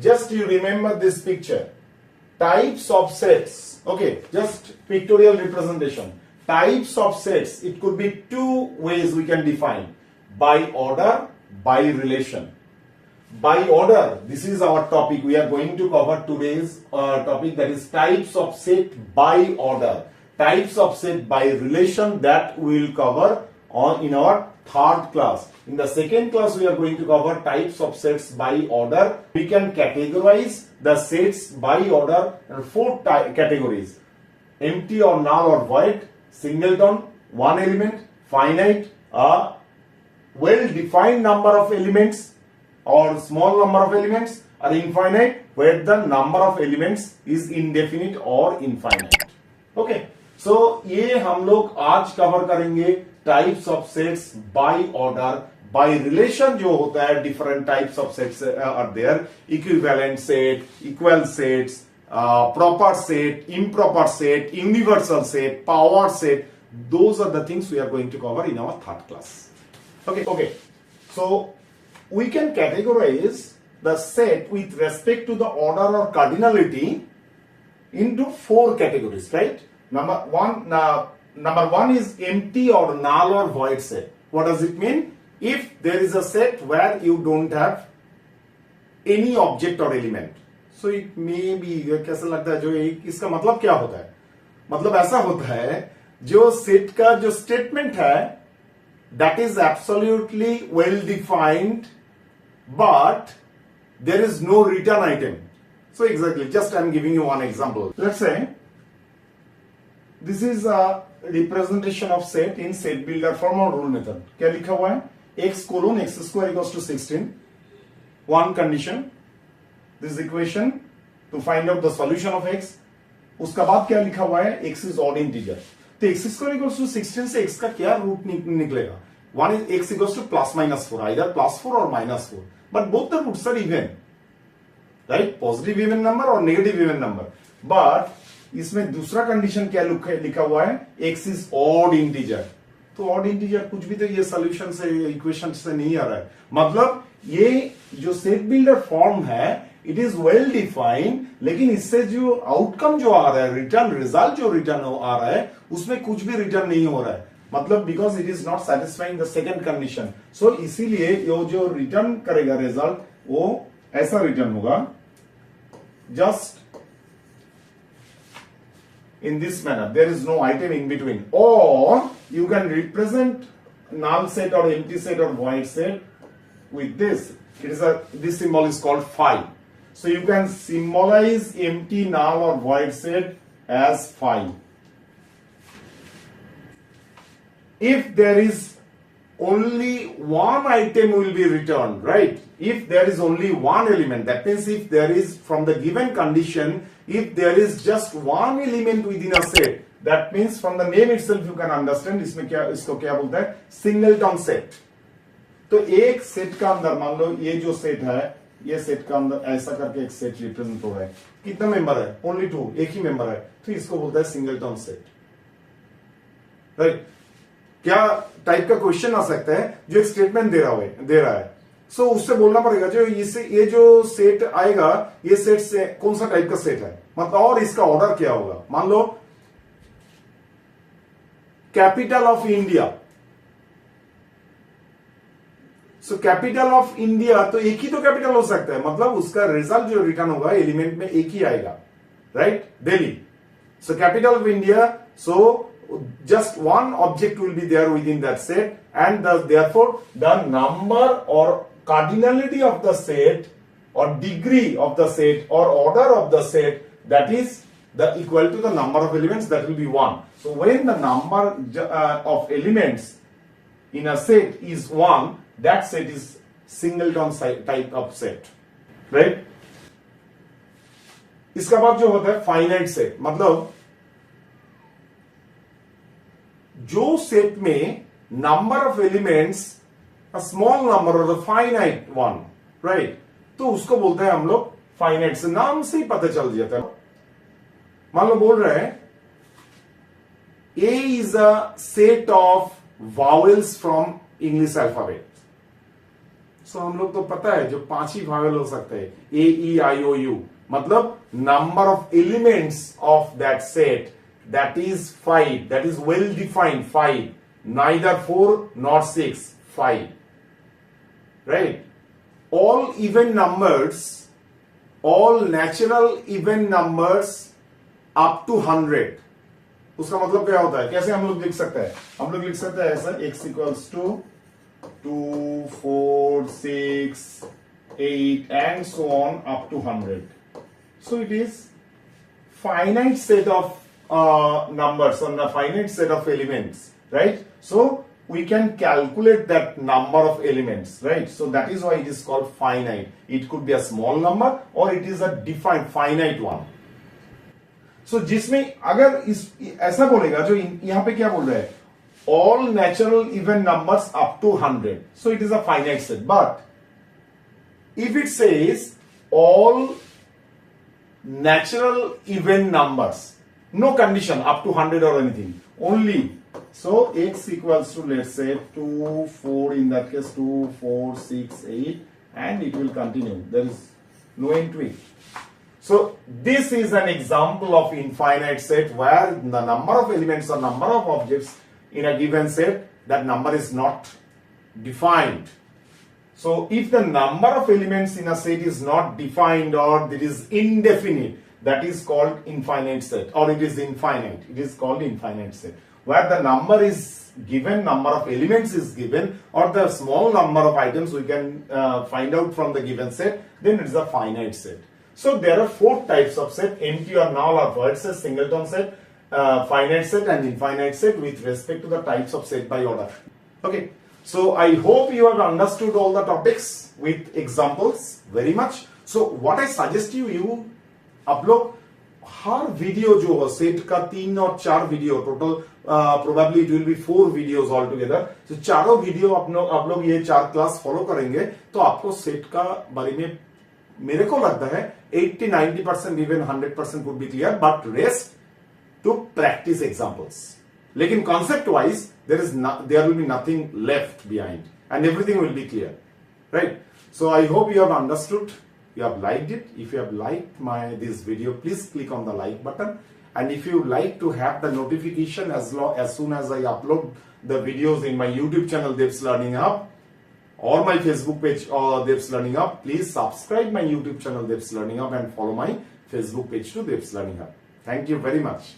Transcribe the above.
just you remember this picture. Types of sets. Okay, just pictorial representation. Types of sets. It could be two ways we can define. By order, by relation. By order, this is our topic. We are going to cover today's topic, that is types of set by order. Types of set by relation, that we will cover in our third class. In the second class, we are going to cover types of sets by order. We can categorize the sets by order in four categories: empty or null or void, singleton, one element, finite, a well-defined number of elements or small number of elements, or infinite, where the number of elements is indefinite or infinite. Okay, so ये हम लोग आज cover करेंगे types of sets by order, by relation जो होता है. Different types of sets are there: equivalent set, equal sets, proper set, improper set, universal set, power set. Those are the things we are going to cover in our third class. Okay. So we can categorize the set with respect to the order or cardinality into four categories, right? Number one is empty or null or void set. What does it mean? If there is a set where you don't have any object or element. So it may be, कैसा लगता है जो इसका मतलब क्या होता है? मतलब ऐसा होता है जो सेट का जो स्टेटमेंट है that is absolutely well defined but there is no return item. So exactly, just I am giving you one example. Let's say this is a representation of set in set builder form or rule method. क्या लिखा हुआ है? x square equals to 16. One condition. This equation to find out the solution of x. उसका बाद क्या लिखा हुआ है? x is odd integer. तो x square equals to 16 से x का क्या रूट निकलेगा? One is x equals to plus minus 4, either plus 4 or minus 4. But both the roots are even, right? Positive even number or negative even number. But इसमें दूसरा condition क्या लिखा हुआ है? x is odd integer. तो odd integer कुछ भी तो ये सोल्यूशन से इक्वेशन से नहीं आ रहा है. मतलब ये जो सेट बिल्डर फॉर्म है इट इज वेल डिफाइंड, लेकिन इससे जो आउटकम जो आ रहा है, रिटर्न रिजल्ट जो रिटर्न आ रहा है, उसमें कुछ भी रिटर्न नहीं हो रहा है. मतलब because it is not satisfying the second condition. So इसीलिए ये जो रिटर्न करेगा रिजल्ट वो ऐसा रिटर्न होगा, just in this manner. There is no item in between. Or you can represent null set or empty set or void set with this. This symbol is called phi. So you can symbolize empty, null or void set as phi. If there is only one item will be returned, right? If there is only one element, that means if there is from the given condition, if there is just one element within a set, that means from the name itself you can understand इसमें क्या, इसको क्या बोलता है? Singleton set. तो एक set का अंदर मान लो ये जो सेट है, ये सेट का अंदर ऐसा करके एक सेट रिप्रेजेंट हो रहा है. कितना मेंबर है? ओनली 2, एक ही मेंबर है. तो इसको बोलता है सिंगलटन सेट, राइट? क्या टाइप का क्वेश्चन आ सकता है जो एक स्टेटमेंट दे रहा है. सो उससे बोलना पड़ेगा जो ये जो सेट आएगा, ये सेट से कौन सा टाइप का सेट है, मतलब और इसका ऑर्डर क्या होगा. मान लो capital of India. So capital of India, तो एक ही तो कैपिटल हो सकता है, मतलब उसका रिजल्ट जो रिटर्न होगा एलिमेंट में एक ही आएगा, right? Delhi. So capital of India, so just one object will be there within that set, and therefore the number or cardinality of the set or degree of the set or order of the set, that is the equal to the number of elements, that will be 1. So when the number of elements in a set is 1, that set is singleton type of set, right? इसका बाद जो होता है finite set, मतलब जो set में number of elements small number और finite one, right? तो उसको बोलते हैं हम लोग फाइनाइट. से नाम से ही पता चल जाता है. मान लो बोल रहे हैं A is a set of vowels from English alphabet. सो हम लोग तो पता है जो 5 ही वावेल हो सकते हैं, AEIOU, मतलब number of elements of that set, that is 5, that is well defined 5, neither 4 nor 6, 5, right? All even numbers, all natural even numbers up to 100, उसका मतलब क्या होता है, कैसे हम लोग लिख सकते हैं, हम लोग लिख सकते हैं ऐसा, x equals to 2, 4, 6, 8 and so on up to 100. So it is finite set of numbers on a finite set of elements, right? So we can calculate that number of elements, right? So that is why it is called finite. It could be a small number or it is a defined finite one. So जिसमें अगर इस ऐसा बोलेगा, जो यहाँ पे क्या बोल रहा है, all natural even numbers up to 100, so it is a finite set. But if it says all natural even numbers, no condition up to 100 or anything, only, so x equals to, let's say 2, 4, in that case 2, 4, 6, 8, and it will continue, there is no end to it. So this is an example of infinite set where the number of elements or number of objects in a given set, that number is not defined. So if the number of elements in a set is not defined or it is indefinite, that is called infinite set, or it is infinite, it is called infinite set. Where the number is given, number of elements is given, or the small number of items we can find out from the given set, then it is a finite set. So there are 4 types of set, empty or null or void set, singleton set, finite set and infinite set with respect to the types of set by order. Okay. So I hope you have understood all the topics with examples very much. So what I suggest you आप लोग हर video जो हो set का 3 और 4 video total, probably it will be 4 videos all together, तो चारों video आप लोग ये 4 क्लास फॉलो करेंगे तो आपको सेट का बारे में मेरे को लगता है 80-90% even 100% would be clear, but rest to practice examples. लेकिन concept wise there will be nothing left behind and everything will be clear, right? So I hope you have understood, you have liked it. If you have liked this video, please click on the like button, and if you like to have the notification as soon as I upload the videos in my YouTube channel Debs Learning Hub or my Facebook page or Debs Learning Hub, please subscribe my YouTube channel Debs Learning Hub and follow my Facebook page to Debs Learning Hub. Thank you very much.